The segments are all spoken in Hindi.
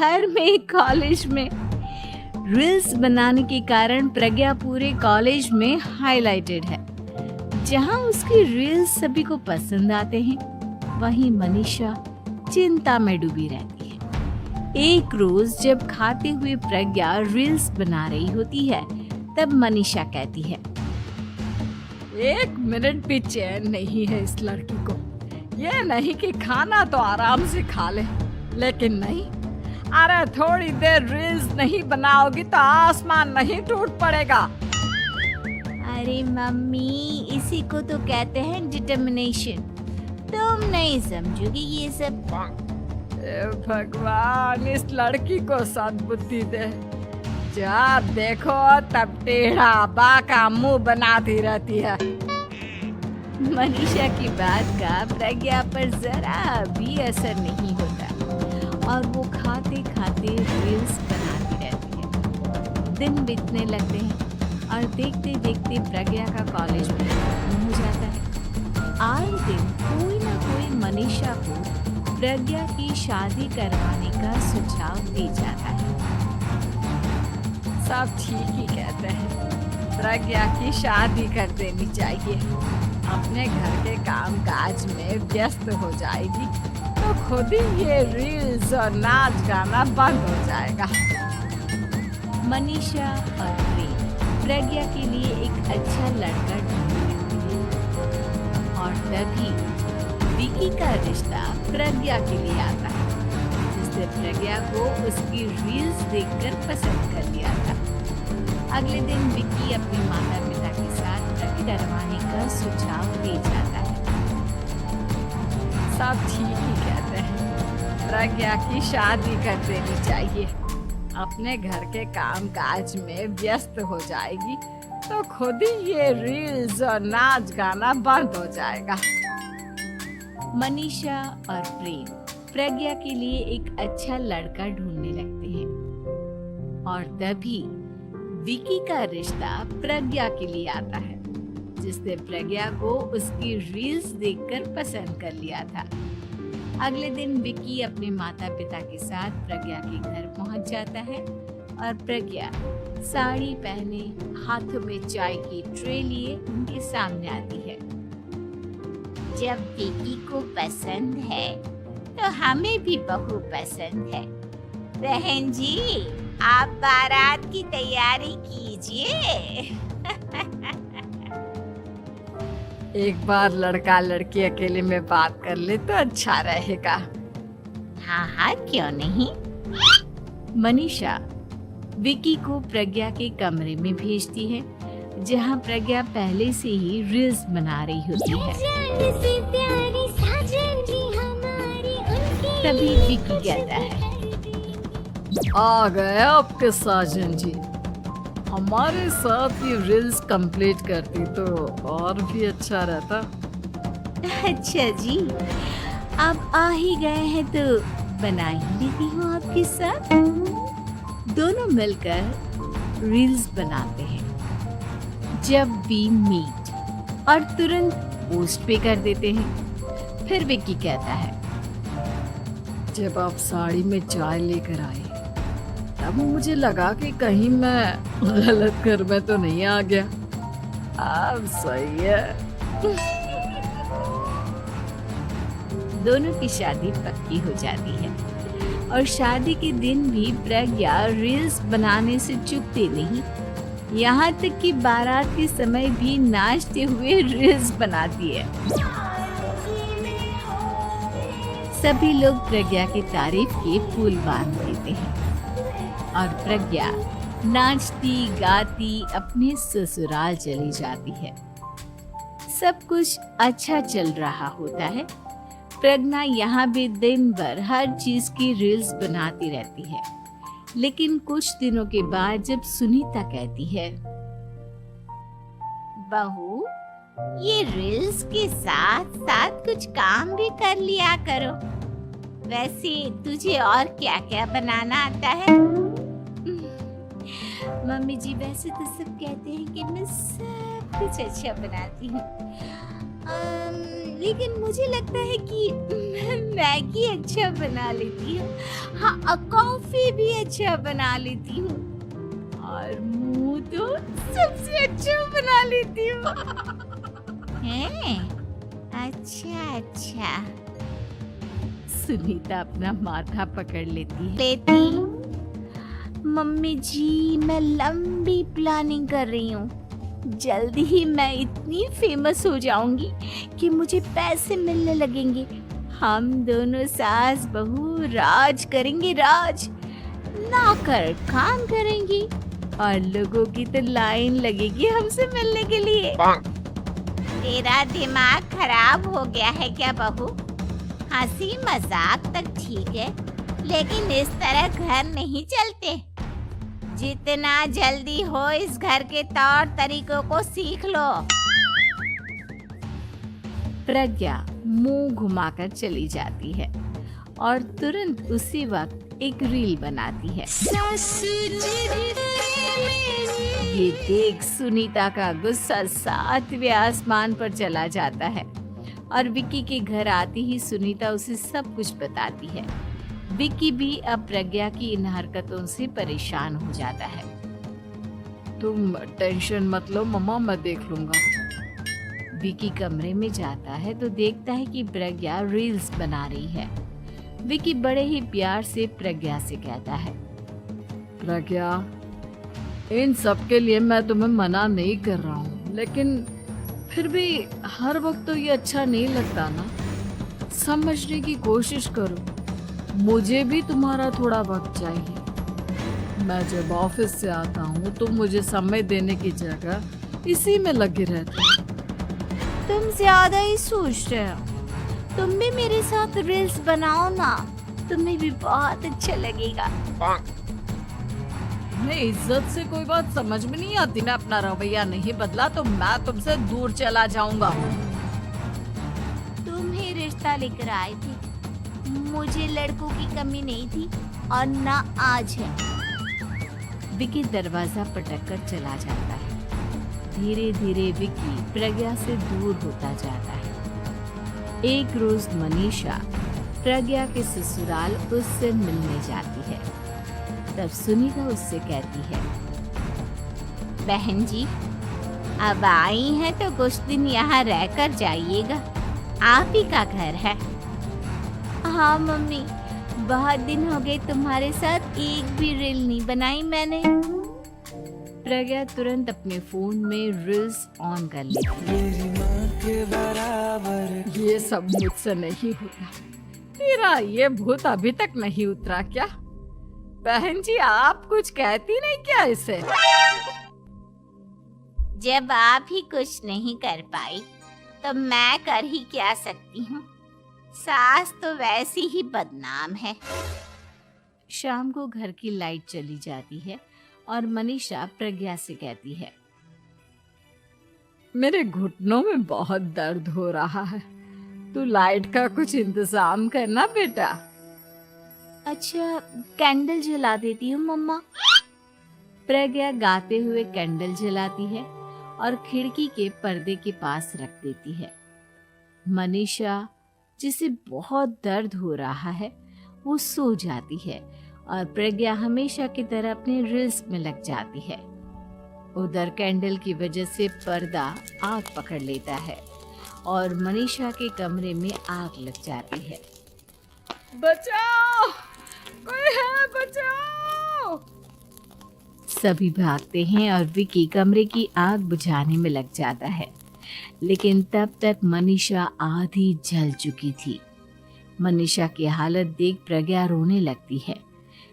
घर में, कॉलेज में। रील्स बनाने के कारण प्रज्ञा पूरे कॉलेज में हाईलाइटेड है। जहां उसकी रील्स सभी को पसंद आते हैं, वहीं मनीषा चिंता में डूबी रहती है। एक रोज जब खाते हुए प्रज्ञा रील्स बना रही होती है, तब मनीषा कहती है, 1 मिनट भी चैन नहीं है इस लड़की को। ये नहीं कि खाना तो आराम से खा ले, लेकिन नहीं। अरे थोड़ी देर रील्स नहीं बनाओगी तो आसमान नहीं टूट पड़ेगा। अरे मम्मी, इसी को तो कहते हैं डिटर्मिनेशन। तुम नहीं समझोगी ये सब। ए भगवान, इस लड़की को सद्बुद्धि दे। जब देखो तब टेढ़ा बाका मुंह बनाती रहती है। मनीषा की बात का प्रज्ञा पर जरा भी असर नहीं होता और वो खाते खाते रील्स बनाती रहती है। दिन बीतने लगते हैं और देखते देखते प्रज्ञा का कॉलेज में खत्म हो जाता है। आए दिन कोई ना कोई मनीषा को प्रज्ञा की शादी करवाने का सुझाव दे जाता है। सब ठीक ही कहते हैं, प्रज्ञा की शादी कर देनी चाहिए। अपने घर के काम काज में व्यस्त हो जाएगी तो खुद ही ये रील्स और नाच गाना बंद हो जाएगा। मनीषा और प्रेम प्रज्ञा के लिए एक अच्छा लड़का ढूंढ रही है और तभी विकी का रिश्ता प्रज्ञा के लिए आता है, जिससे प्रज्ञा को उसकी रील्स देखकर पसंद कर लिया था। अगले दिन विकी अपने माता पिता के साथ प्रज्ञा करवाने का सुझाव दे जाता है। सब ठीक ही कहते हैं, प्रज्ञा की शादी कर देनी चाहिए। अपने घर के काम काज में व्यस्त हो जाएगी तो खुद ही ये रील्स और नाच गाना बंद हो जाएगा। मनीषा और प्रेम प्रज्ञा के लिए एक अच्छा लड़का ढूंढने लगते हैं और तभी विकी का रिश्ता प्रज्ञा के लिए आता है, जिसने प्रज्ञा को उसकी रील्स देखकर पसंद कर लिया था। अगले दिन विकी अपने माता पिता के साथ प्रज्ञा के घर पहुंच जाता है और प्रज्ञा साड़ी पहने हाथों में चाय की ट्रे लिए उनके सामने आती है। जब विकी को पसंद है तो हमें भी बहू पसंद है। बहन जी, आप बारात की तैयारी कीजिए। एक बार लड़का लड़की अकेले में बात कर ले तो अच्छा रहेगा। हाँ हाँ, क्यों नहीं। मनीषा विकी को प्रज्ञा के कमरे में भेजती है, जहाँ प्रज्ञा पहले से ही रील्स बना रही होती है। तभी विकी कहता है, आ गए आपके साजन जी। हमारे साथ ये रील्स कंप्लीट करती तो और भी अच्छा रहता। अच्छा जी, आप आ ही गए हैं तो बना ही लेती हूँ आपके साथ। दोनों मिलकर रील्स बनाते हैं। जब वी मीट और तुरंत पोस्ट पे कर देते हैं। फिर विकी कहता है, जब आप साड़ी में चाय लेकर आए तब मुझे लगा कि कहीं मैं गलत घर में तो नहीं आ गया। अब सही है। दोनों की शादी पक्की हो जाती है और शादी के दिन भी प्रज्ञा रील्स बनाने से चूकती नहीं। यहाँ तक कि बारात के समय भी नाचते हुए रील्स बनाती है। सभी लोग प्रज्ञा की तारीफ के फूल बांध देते हैं और प्रज्ञा नाचती गाती अपने ससुराल चली जाती है। सब कुछ अच्छा चल रहा होता है। प्रज्ञा यहाँ भी दिन भर हर चीज की रील्स बनाती रहती है, लेकिन कुछ दिनों के बाद जब सुनीता कहती है, बहू, ये रील्स के साथ साथ कुछ काम भी कर लिया करो। वैसे तुझे और क्या क्या बनाना आता है? मम्मी जी, वैसे तो सब कहते हैं कि मैं सब कुछ अच्छा बनाती हूँ। लेकिन मुझे लगता है कि मैं मैगी अच्छा बना लेती हूँ। हाँ, कॉफी भी अच्छा बना लेती हूँ और मुंह तो सबसे अच्छा बना लेती हूँ। हैं? अच्छा अच्छा। सुनीता अपना माथा पकड़ लेती। मम्मी जी, मैं लंबी प्लानिंग कर रही हूँ। जल्दी ही मैं इतनी फेमस हो जाऊंगी कि मुझे पैसे मिलने लगेंगे। हम दोनों सास बहू राज करेंगे, राज ना कर काम करेंगी और लोगों की तो लाइन लगेगी हमसे मिलने के लिए। तेरा दिमाग खराब हो गया है क्या बहू? हंसी मजाक तक ठीक है, लेकिन इस तरह घर नहीं चलते। जितना जल्दी हो इस घर के तौर तरीकों को सीख लो। प्रज्ञा मुंह घुमाकर चली जाती है और तुरंत उसी वक्त एक रील बनाती है। ये देख सुनीता का गुस्सा 7वें आसमान पर चला जाता है और विक्की के घर आती ही सुनीता उसे सब कुछ बताती है। विक्की भी अब प्रज्ञा की इन हरकतों से परेशान हो जाता है। तुम टेंशन मत लो मम्मा, मैं देख लूंगा। विक्की कमरे में जाता है तो देखता है कि प्रज्ञा रील्स बना रही है। विक्की बड़े ही प्यार से प्रज्ञा से कहता है, प्रज्ञा, इन सब के लिए मैं तुम्हें मना नहीं कर रहा हूँ, लेकिन फिर भी हर वक्त तो ये अच्छा नहीं लगता ना। समझने की कोशिश करो, मुझे भी तुम्हारा थोड़ा वक्त चाहिए। मैं जब ऑफिस से आता हूँ तो मुझे समय देने की जगह इसी में लगे रहते हो। तुम ज्यादा ही सोच रहे हो। तुम भी मेरे साथ रील्स बनाओ ना, तुम्हें भी बहुत अच्छा लगेगा। मैं इज्जत से कोई बात समझ में नहीं आती ना, अपना रवैया नहीं बदला तो मैं तुमसे दूर चला जाऊंगा। तुम ही रिश्ता लेकर आए थे, मुझे लड़कों की कमी नहीं थी और ना आज है। विक्की दरवाजा पटक कर चला जाता है। धीरे धीरे विक्की प्रज्ञा से दूर होता जाता है। एक रोज मनीषा प्रज्ञा के ससुराल उससे मिलने जाती है। तब सुनीता उससे कहती है, बहन जी, अब आई हैं तो कुछ दिन यहाँ रहकर जाइएगा, आप ही का घर है। हाँ मम्मी, बहुत दिन हो गए तुम्हारे साथ एक भी रील नहीं बनाई मैंने। प्रज्ञा तुरंत अपने फोन में रील्स ऑन कर लेती है। ये सब मुझसे नहीं होता। तेरा ये भूत अभी तक नहीं उतरा क्या? बहन जी, आप कुछ कहती नहीं क्या इसे? जब आप ही कुछ नहीं कर पाई तो मैं कर ही क्या सकती हूँ। सास तो वैसी ही बदनाम है। शाम को घर की लाइट चली जाती है और मनीषा प्रज्ञा से कहती है, मेरे घुटनों में बहुत दर्द हो रहा है, तू लाइट का कुछ इंतजाम करना बेटा। अच्छा, कैंडल जला देती हूँ मम्मा। प्रज्ञा गाते हुए कैंडल जलाती है और खिड़की के पर्दे के पास रख देती है। मनीषा, जिसे बहुत दर्द हो रहा है, वो सो जाती है और प्रज्ञा हमेशा की तरह अपने रील्स में लग जाती है। उधर कैंडल की वजह से पर्दा आग पकड़ लेता है और मनीषा के कमरे में आग लग जाती है। बचाओ, कोई है, बचाओ। सभी भागते हैं और विक्की कमरे की आग बुझाने में लग जाता है, लेकिन तब तक मनीषा आधी जल चुकी थी। मनीषा की हालत देख प्रज्ञा रोने लगती है।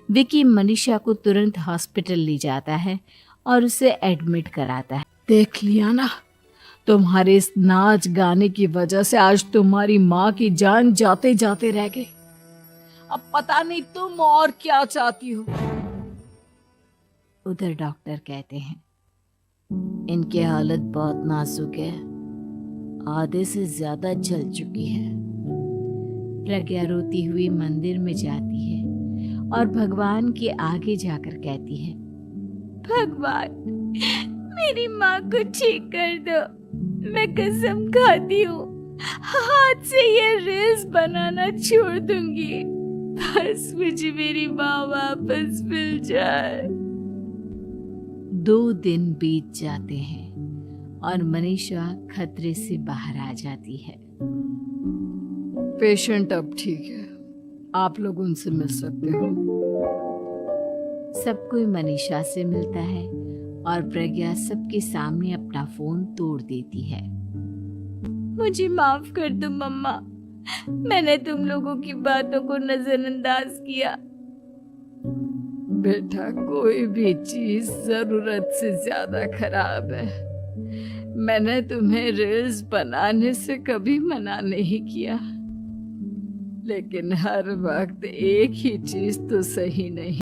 विक्की मनीषा को तुरंत हॉस्पिटल ले जाता है और उसे एडमिट कराता है। देख लिया ना, तुम्हारे इस नाच गाने की वजह से आज तुम्हारी माँ की जान जाते जाते रह गई। अब पता नहीं तुम और क्या चाहती हो। उधर डॉक्टर कहते हैं, इनकी हालत बहुत नाजुक है, आधे से ज्यादा जल चुकी है। प्रज्ञा रोती हुई मंदिर में जाती है और भगवान के आगे जाकर कहती है, भगवान, मेरी माँ को ठीक कर दो। मैं कसम खाती हूँ आज से ये रील्स बनाना छोड़ दूंगी। बस मुझे मेरी माँ वापस मिल जाए। 2 दिन बीत जाते हैं और मनीषा खतरे से बाहर आ जाती है। पेशेंट अब ठीक है, आप लोग उनसे मिल सकते हो। सब कोई मनीषा से मिलता है और प्रज्ञा सबके सामने अपना फोन तोड़ देती है। मुझे माफ कर दो मम्मा, मैंने तुम लोगों की बातों को नजरअंदाज किया। बेटा, कोई भी चीज जरूरत से ज्यादा खराब है। मैंने तुम्हें रील्स बनाने से कभी मना नहीं किया, लेकिन हर वक्त एक ही चीज तो सही नहीं।